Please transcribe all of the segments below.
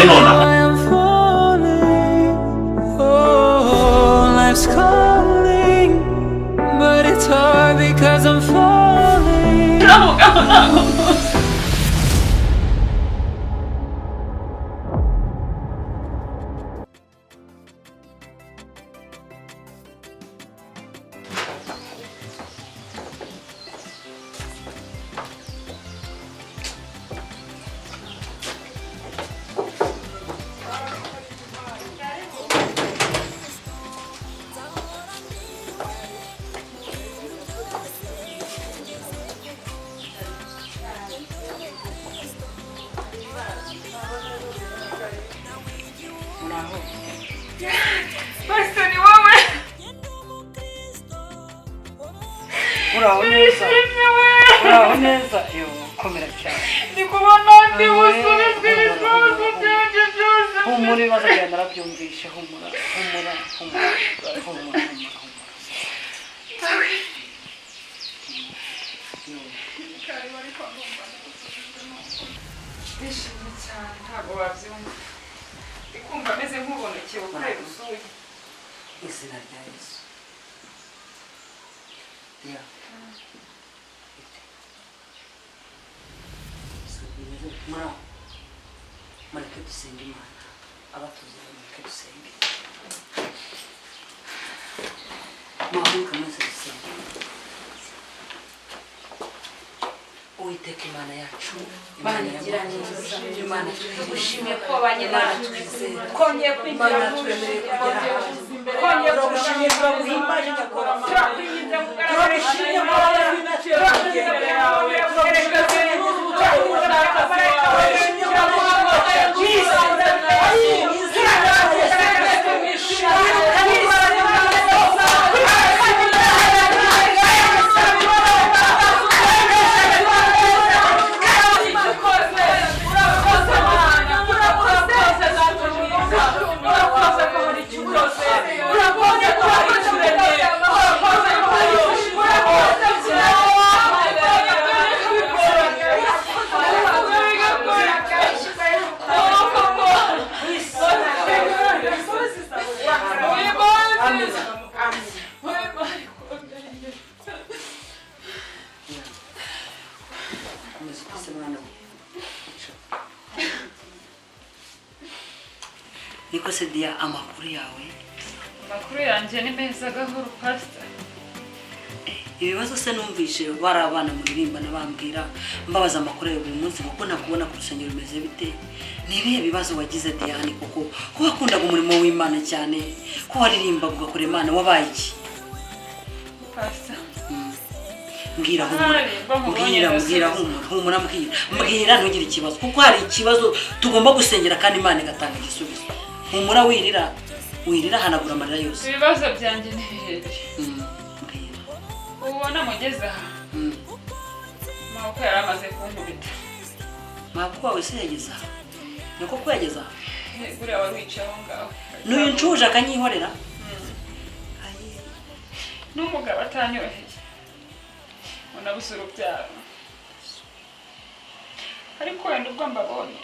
Kigali nonaha. Life's calling, but it's hard because I'm falling. Basta ni wowe. Uraho neza. Uraho neza. Yo, komera cyane. Ndi kubona ndi busubizwe ibibazo byanjye byose. Humura ibibazo byawe narabyumvishe. Humura. Ndishimye cyane ntabwo wabyumva. Ndi kumva meze nk'ubonekewe kure usuye. Izina rya Yesu. Ya. Muraho. Mureke dusenge Imana. Abatuze mureke dusenge. Muhaguruke mwese dusenge. Uwiteka Imana yacu, Imana igira neza, Imana tugushimiye ko wabanye natwe, kongeye kwigira twemereye kugera hanze, kongeye gushimira ko guhimbaje nyakora, turakwinginze turagushimye ko wabanye natwe, turakwinginze yawe, turagushimye niko se dia amakuru yawe. Amakuru yanjye ni meza gahoro pastor. Ibibazo se numvishe bari abana muririmba nabambwira mbabaza amakuru yawe buri munsi kuko nakubona ku rusengero rumeze bite. Nibihe bibazo wagize Diane kuko ko wakundaga umurimo w'Imana cyane ko waririmba ugakora Imana wabaye iki? Pastor. Mbwira mbwira ntugire ikibazo kuko hari ikibazo tugomba gusengera kandi Imana igatanga igisubizo. Humura wirira hanagura amarira yose. Ibibazo byanjye ni birebire. Ubona mugeze aha. Maboko yaramaze kunkubita. Maboko wawe se yageza? Niko ko yageza? Guriya wari wicaye aho ngaho. N'uyu ncuje akanyihorera? N'umugabo atanyoroheye. Unabuze urubyaro. Ariko wenda ubwo mbabonye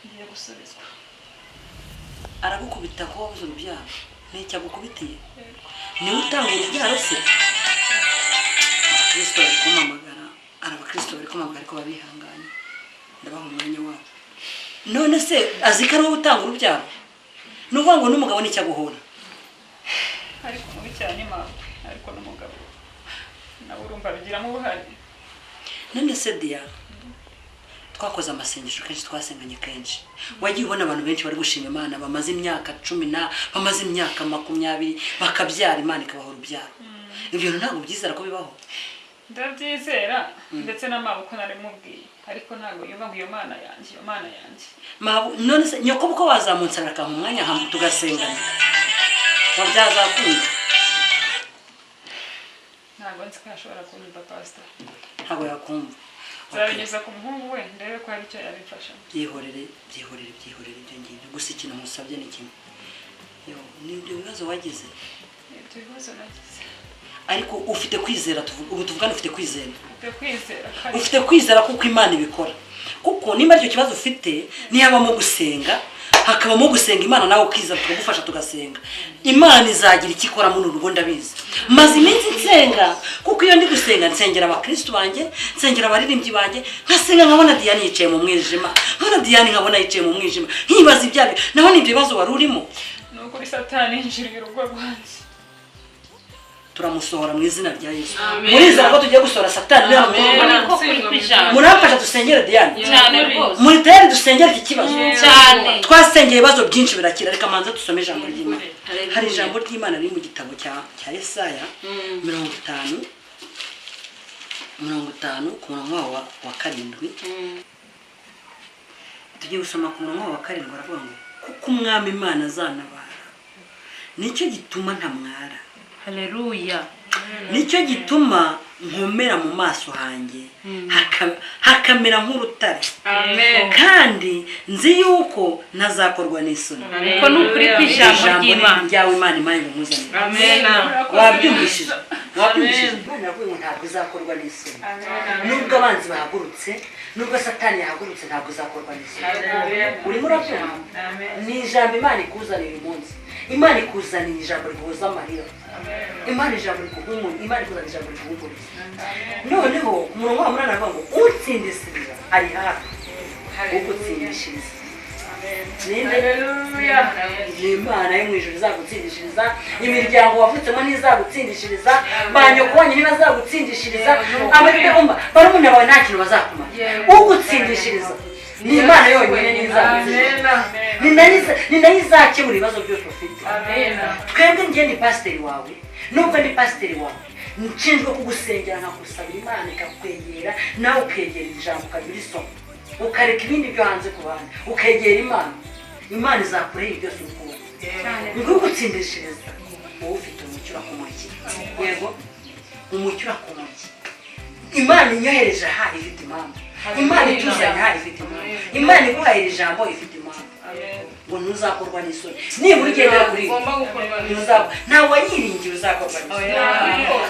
ngiye gusubizwa. Aragukubita ko wabuze urubyaro? N'icyo agukubitiye? Ni utanga urubyaro se? Abakristo bari kumamagara, abakristo bari kumamagara ariko babihanganye. Ndabaha umwanya wabo. None se azika ari utanga urubyaro? Nuvuga ngo n'umugabo n'icyo aguhora. Ariko mubi cyane mama, ariko n'umugabo. Nawe urumva bigiramo ubuhari. None se dia twakoze amasengesho kenshi twasenganye kenshi. Wagiye ubona abantu benshi bari gushima Imana bamaze imyaka 10 bamaze imyaka 20 bakabyara Imana ikabaho urubyaro. Ibyo ntabwo byizera ko bibaho. Ndabyizera ndetse n'amaboko nari mubwiye ariko ntabwo yumva ngo iyo Mana yanjye, iyo Mana yanjye. None se nyoko buko wazamutse arakamu umwanya hamwe tugasengana. Wabyazakunda. Ntabwo nzi ko ashobora kunyumva pastor. Ntabwo yakumva. Zarageza ku muhungu we ndebe ko hari icyo yabifasha. Byihorere ibyo ngibyo. Gusa ikintu musabye ni kimwe. Yo, ni ibyo bibazo wagize. Ibyo bibazo nagize. ariko ufite kwizera ubu tuvugana ufite kwizera kwizera ufite kwizera kuko Imana ibikora kuko nimba icyo kibazo ufite niyabamo gusenga hakabamo gusenga Imana nawe ukiza tukagufasha tugasenga Imana izagira icyo ikora muri urugo ndabizi maze iminsi nsenga kuko iyo ndi gusenga nsengera abakristo banjye nsengera abaririmbyi banjye nkasenga nkabona Diane yicaye mu mwijima nkabona Diane nkabona yicaye mu mwijima nkibaza ibyawe naho n'ibyo bibazo wari urimo nuko uri Satani yinjiriye urugo rwanjye turamusohora mu izina rya Yesu muriza ko tugiye gusohora Satani murafasha dusengere Diane cyane rwose muri tayari dusengere iki kibazo cyane twasengeye ibibazo byinshi birakira reka manza dusome ijambo ry'Imana hari ijambo ry'Imana riri mu gitabo cya Yesaya 50 ku murongo wa 7 tugiye gusoma ku murongo wa 7 baravuga ngo kuko umwami Imana azanabara nicyo gituma ntamwara. haleluya nicyo gituma nkomera mu maso hanjye hakamera nk'urutare kandi nzi yuko ntazakorwa n'isoni ko nukuri kwijambo ry'Imana ryawe Imana imanye muzanye wabyumvishije Imana yavuye ngo ntabwo izakorwa n'isoni nubwo abanzi bahagurutse nubwo Satani yahagurutse ntabwo izakorwa n'isoni urimo urabyumva ni ijambo Imana ikuzanira umunsi Imana ikuzanira ijambo rihuza amarira Imana ijambo rikuhumuriza Imana ikuzanira ijambo rikuhumuriza noneho umurongo wa 8 aravuga ngo utsindisiriza ari hafi ugutsindishiriza ni Imana yo mu ijuru izagutsindishiriza imiryango wavutsemo n'izagutsindishiriza banyoko wanyu ntibazagutsindishiriza barumuna bawe nta kintu bazakuma ugutsindishiriza ni Imana yonyine ni nayo izakemura ibibazo byose ufite twebwe njye ni pasiteri wawe nubwo ndi pasiteri wawe nshinzwe kugusengera nkagusabira Imana ikakwegera nawe ukegera ijambo ukagira isomo ukareka ibindi byo hanze ku bandi ukegera Imana izakureba byose ukubona ngo ugutsindishiriza wowe ufite umucyo urakumurikira yego umucyo urakumurikira Imana inyohereje aha ifite impamvu Imana ituzanye aha ifite impamvu Imana iguhaye ijambo ifite impamvu ngo ntuzakorwa n'isoni nibura ugendera kuri ntawe wayiringiye uzakorwa n'isoni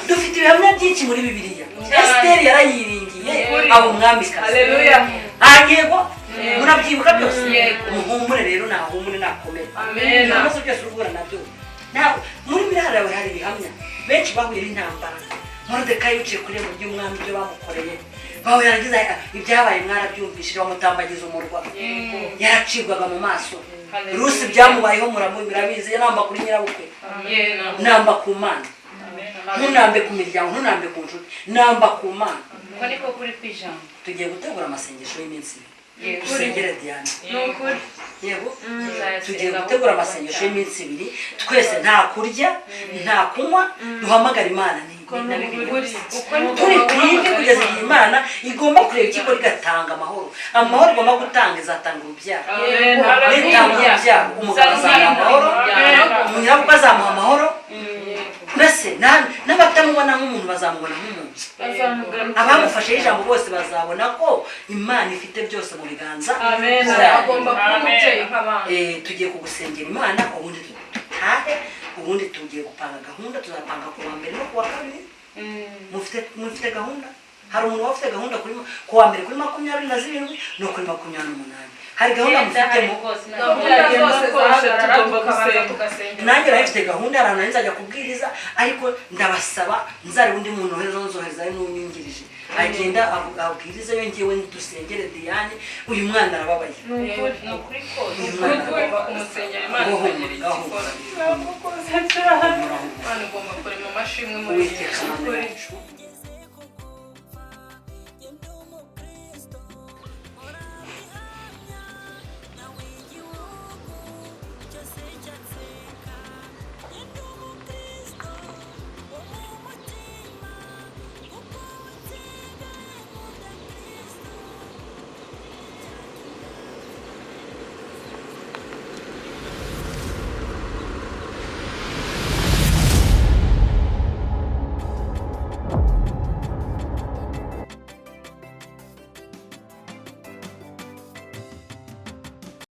dufite ibihamya byinshi muri Bibiliya Esiteri yarayiringiye aba umwamikazi yego murabyibuka byose umuhumure rero nahumure nakomere ibibazo byose urugura nabyo muri Bibiliya yawe hari ibihamya benshi bahuye n'intambara Moridekayi yuciye kuri mu by'umwami byo bamukoreye bawe yaragize ibyabaye mwarabyumvishije bamutambagiza umurwa yaracibwaga mu maso Rusi byamubayeho murabizi namba kuri nyirabukwe namba ku Mana ntunambe ku miryango ntunambe ku nshuti namba ku Mana ko niko kuri kwijambo tugiye gutegura amasengesho y'iminsi usengere Diane yego tugiye gutegura amasengesho y'iminsi 2 twese nta kurya nta kunywa duhamagara Imana turi kwige kugeza igihe Imana igomba kureba ikiko rigatanga amahoro igomba gutanga izatanga urubyaro itanga urubyaro umugabo azamuha amahoro umunyabukwe azamuha amahoro mbese n'abatamubona nk'umuntu bazamubona nk'umuntu abamufashe ijambo bose bazabona ko Imana ifite byose mu biganza agomba kuba umubyeyi nk'abandi tugiye kugusengera Imana ubundi dutahe ubundi tugiye gupanga gahunda tuzapanga ku wa mbere no ku wa kabiri mufite gahunda hari umuntu wafite gahunda ku wa mbere kuri 27 no kuri 28 hari gahunda mufitemo nanjye rafite gahunda arana nzajya kubwiriza ariko ndabasaba nzari undi muntu nzohereza n'unyingirije agenda abwiriza yo ngiye dusengere Diane uyu mwana arababaye nukuri ko umusengera Imana Imana igomba kurema amashimwe muri